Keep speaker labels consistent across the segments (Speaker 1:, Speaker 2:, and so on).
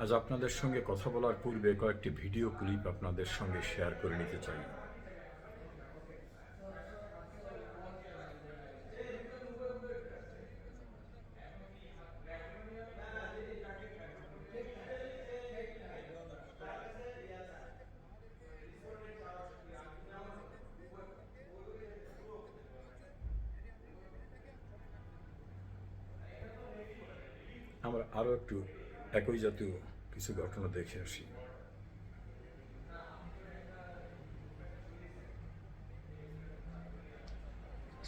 Speaker 1: আজ আপনাদের সঙ্গে কথা বলার পূর্বে কয়েকটি ভিডিও ক্লিপ আপনাদের সঙ্গে শেয়ার করে নিতে চাই। আমরা আরও একটু একই জাতীয় কিছু ঘটনা দেখে আসি।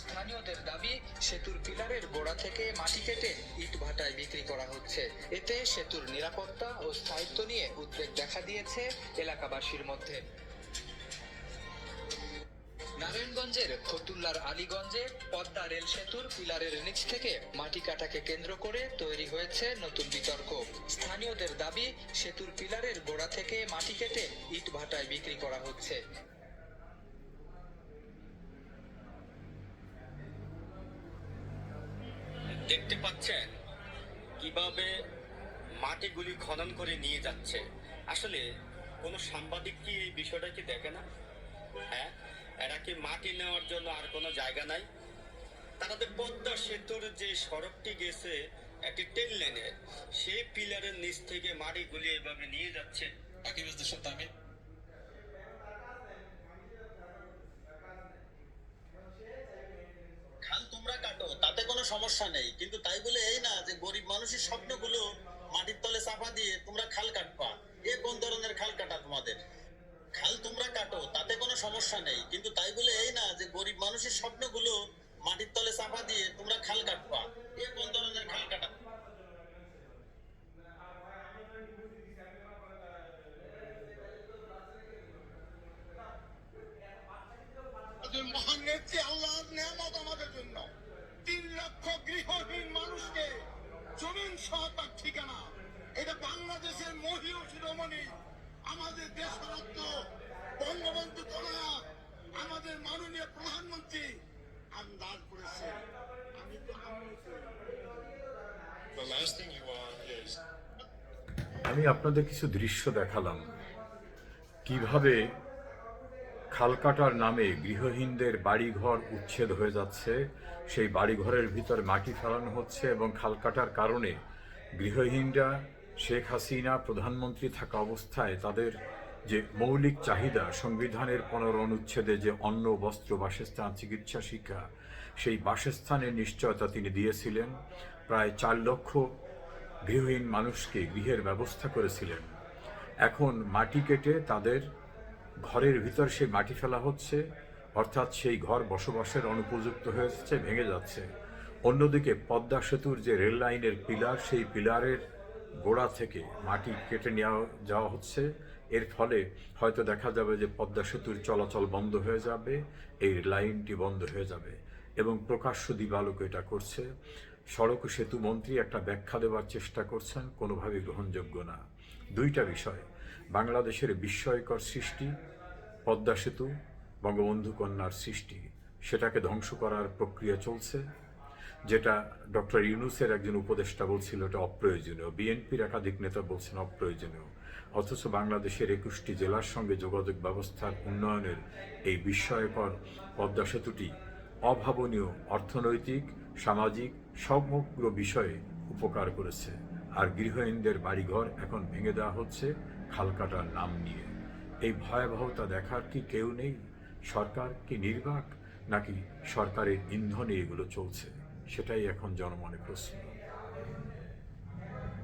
Speaker 2: স্থানীয়দের দাবি, সেতুর পিলারের গোড়া থেকে মাটি কেটে ইট ভাটায় বিক্রি করা হচ্ছে। এতে সেতুর নিরাপত্তা ও স্থায়িত্ব নিয়ে উদ্বেগ দেখা দিয়েছে এলাকাবাসীর মধ্যে। নারায়ণগঞ্জের ফতুল্লার আলীগঞ্জে পদ্মা রেল সেতুর পিলারের নিচ থেকে মাটি কাটাকে কেন্দ্র করে তৈরি হয়েছে নতুন বিতর্ক। স্থানীয়দের দাবি, সেতুর পিলারের গোড়া থেকে মাটি কেটে ইট ভাটায় বিক্রি করা হচ্ছে।
Speaker 3: দেখতে পাচ্ছেন কিভাবে মাটিগুলি খনন করে নিয়ে যাচ্ছে। আসলে কোনো সাংবাদিক কি এই বিষয়টা কি দেখে না? হ্যাঁ, এরা কি মাটি নেওয়ার জন্য আর কোনো জায়গা নাই? তাদের পদ্মা সেতুর যে সড়কটি গেছে একটি ট্রেন লাইনে, সেই পিলারের নিচ থেকে মাটিগুলি এভাবে নিয়ে যাচ্ছে। বাকি দেশের দামে
Speaker 4: খাল তোমরা কাটো, তাতে কোনো সমস্যা নেই, কিন্তু তাই বলে এই না যে গরিব মানুষের স্বপ্নগুলো মাটির তলে চাপা দিয়ে তোমরা খাল কাটবা। এ কোন ধরনের খাল কাটা তোমাদের? খাল তোমরা কাটো, তাতে কোনো সমস্যা নেই, কিন্তু তাই বলে এই না যে গরিব মানুষের স্বপ্নগুলো মাটির তলে চাপা দিয়ে তোমরা খাল কাটবা। এ কোন ধরনের খাল কাটা?
Speaker 5: মহান নেত্রী আল্লাহর নেয়ামত আমাদের জন্য 3 লক্ষ গৃহহীন মানুষকে জমিন সহ তার ঠিকানা, এটা বাংলাদেশের মহিলা শিরোমণি আমাদের দেশরত্ন বঙ্গবন্ধু কন্যা আমাদের মাননীয় প্রধানমন্ত্রী আন্দাজ করেছেন।
Speaker 1: আমি আপনাদের কিছু দৃশ্য দেখালাম কিভাবে খাল কাটার নামে গৃহহীনদের বাড়িঘর উচ্ছেদ হয়ে যাচ্ছে, সেই বাড়িঘরের ভিতর মাটি ফেলানো হচ্ছে এবং খাল কাটার কারণে গৃহহীনরা শেখ হাসিনা প্রধানমন্ত্রী থাকা অবস্থায় তাদের যে মৌলিক চাহিদা সংবিধানের 15 অনুচ্ছেদে যে অন্ন, বস্ত্র, বাসস্থান, চিকিৎসা, শিক্ষা, সেই বাসস্থানের নিশ্চয়তা তিনি দিয়েছিলেন। প্রায় 4 লক্ষ গৃহহীন মানুষকে গৃহের ব্যবস্থা করেছিলেন। এখন মাটি কেটে তাদের ঘরের ভিতর সেই মাটি ফেলা হচ্ছে, অর্থাৎ সেই ঘর বসবাসের অনুপযুক্ত হয়ে যাচ্ছে, ভেঙে যাচ্ছে। অন্যদিকে পদ্মা সেতুর যে রেল লাইনের পিলার, সেই পিলারের গোড়া থেকে মাটি কেটে নেওয়া যাওয়া হচ্ছে। এর ফলে হয়তো দেখা যাবে যে পদ্মা সেতুর চলাচল বন্ধ হয়ে যাবে, এই লাইনটি বন্ধ হয়ে যাবে এবং প্রকাশ্য দিবালোকে এটা করছে। সড়ক ও সেতু মন্ত্রী একটা ব্যাখ্যা দেওয়ার চেষ্টা করছেন, কোনোভাবেই গ্রহণযোগ্য না। দুইটা বিষয়, বাংলাদেশের বিস্ময়কর সৃষ্টি পদ্মা সেতু, বঙ্গবন্ধু কন্যার সৃষ্টি, সেটাকে ধ্বংস করার প্রক্রিয়া চলছে। যেটা ডক্টর ইউনূসের একজন উপদেষ্টা বলছিল এটা অপ্রয়োজনীয়, বিএনপির একাধিক নেতা বলছেন অপ্রয়োজনীয়, অথচ বাংলাদেশের 21টি জেলার সঙ্গে যোগাযোগ ব্যবস্থার উন্নয়নের এই বিস্ময়কর পদ্মা সেতুটি অভাবনীয় অর্থনৈতিক, সামাজিক সমগ্র বিষয়ে উপকার করেছে। আর গৃহহীনদের বাড়িঘর এখন ভেঙে দেওয়া হচ্ছে খাল কাটার নাম নিয়ে। এই ভয়াবহতা দেখার কি কেউ নেই? সরকার কি নির্বাক, নাকি সরকারের ইন্ধনে এগুলো চলছে? সেটাই এখন জনমনে প্রশ্ন।